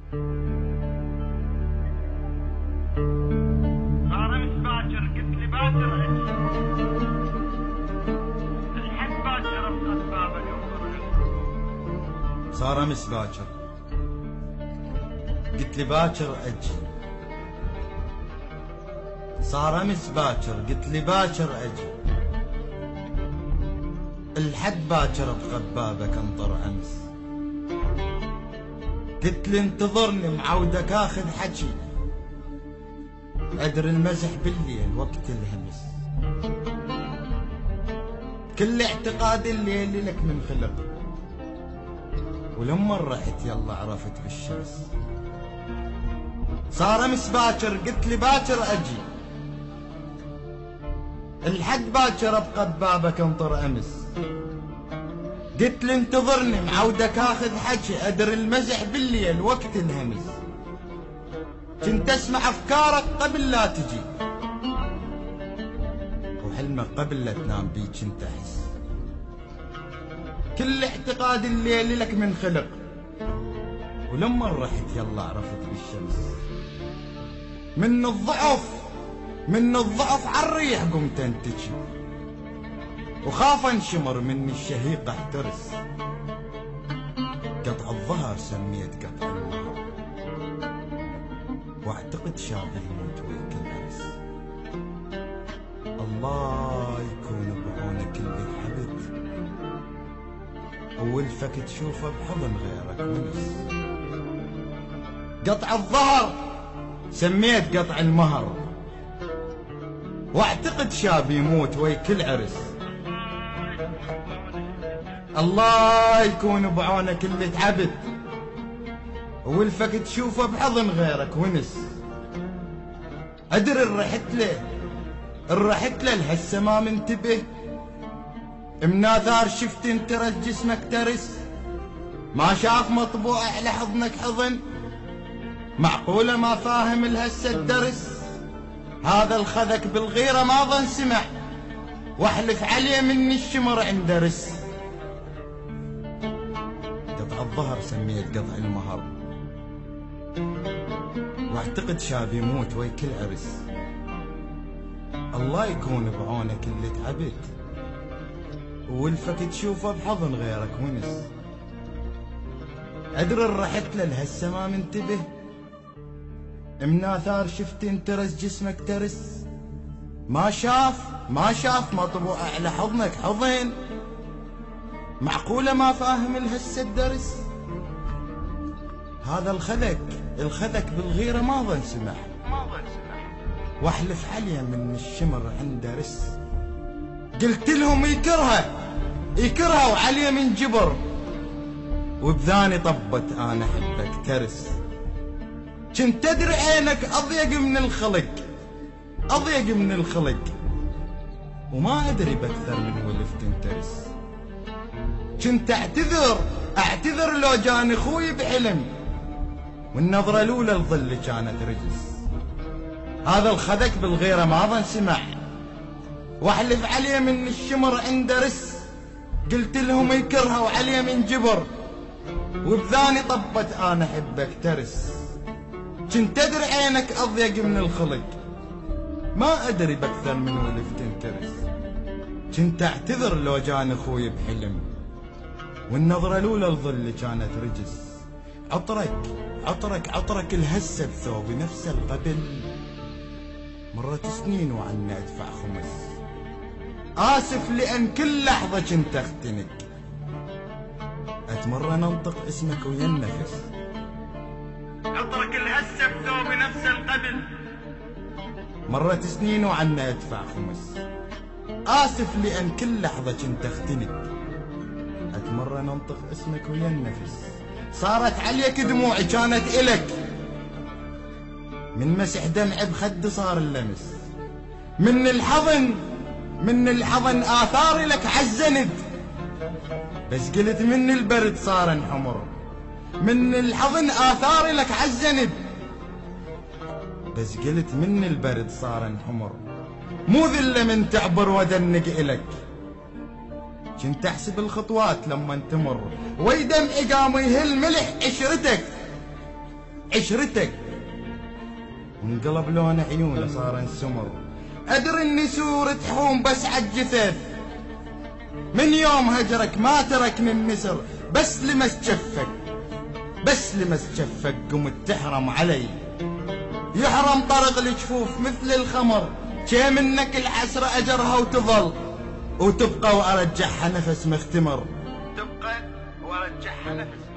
صار امس باكر قلت لي باكر اجي. الحد باكر ابقى بابك انظر. صار امس باكر قلت لي باكر اجي. صار امس باكر قلت لي باكر اجي. الحد باكر ابقى ببابك انطر امس. قلت لي انتظرني معودك اخذ حكي. ادري المزح بالليل وقت الهمس. كل اعتقاد الليل لك من خلق. ولما رحت يلا عرفت بالشمس. صار امس باكر قلت لي باكر اجي. الحد باكر ابقى ببابك انطر امس. قلت لي انتظرني معودك اخذ حكي. ادري المزح بالليل وقت الهمس. كنت اسمع افكارك قبل لا تجي. وحلمك قبل لا تنام بي كنت احس. كل اعتقاد الليل لك من خلق. ولما رحت يلا عرفت بالشمس. من الضعف عالريح قمت انتجي. وخاف انشمر من الشهيق احترس. قطع الظهر سميت قطع النهر. واعتقد شاب يموت ويك العرس. الله يكون بعونك اللي حبت. والفك تشوفه بحضن غيرك ونس. قطع الظهر سميت قطع المهر. واعتقد شاب يموت ويك العرس. الله يكون بعونك اللي تعبت. والفك تشوفه بحضن غيرك ونس. ادري الرحت له لهسه ما منتبه. من اثار شفت انترس جسمك ترس. ما شاف مطبوع على حضنك حضن. معقوله ما فاهم الهسه الدرس. هذا الخذك بالغيره ما ظن سمع. واحلف عليه من الشمر عند رس. قطع الظهر سميت قطع المهر. واعتقد شاب يموت ويك العرس. الله يكون بعونك اللي تعبت. والفك تشوفه بحضن غيرك ونس. ادري رحت له لهسه ما منتبه. من اثار شفت انترس جسمك ترس. ما شاف مطبوع على حضنك حضن. معقوله ما فاهم الهسه الدرس. هذا الخذك بالغيره ما ظن سمح. واحلف عليه من الشمر عنده رس. قلت لهم يكرها وعليه من جبر. وبذاني طبت انا احبك ترس. كنت ادري عينك اضيق من الخلق. وما ادري باكثر من ولف تنترس. كنت اعتذر لو جاني اخوي بحلم. والنظرة الاولى الظل كانت رجس. هذا الخذك بالغيرة ما ظن سمع. واحلف عليه من الشمر عنده رس. قلت لهم يكرها وعليه من جبر. وبذاني طبت انا احبك ترس. كنت ادري عينك اضيق من الخلق. ما ادري باكثر من ولف تنترس. كنت اعتذر لو جاني اخوي بحلم. والنظرة الاولى الظل كانت رجس. عطرك الهسه بثوب نفس القبل. مرت سنين وعنا ادفع خمس. اسف لان كل لحظة كنت اختنق. اتمرن انطق اسمك ويا النفس. عطرك الهسه بثوب نفس القبل. مرت سنين وعنا ادفع خمس. اسف لان كل لحظة كنت اختنق. اتمرن انطق اسمك ويا النفس. صارت عليك دموعي كانت الك. من مسح دمع بخد صار اللمس. من الحضن آثاري لك عزند. بس قلت من البرد صار انحمر. من الحضن آثاري لك عزند. بس قلت من البرد صار انحمر. مو ذلة من تعبر ودنق إلك. كنت احسب الخطوات لما تمر. وي دمعي قام يهل ملح عشرتك. عشرتك، وانقلب لون عيونه صار انسمر. ادري النسور تحوم بس عالجثث، من يوم هجرك ما تركني النسر، بس لمس جفك بس لمس جفك قمت تحرم علي. يحرم طرق الجفوف مثل الخمر، جي منك الحسرة اجرها وتظل، وتبقى وارجعها نفس مختمر، تبقى وارجعها نفس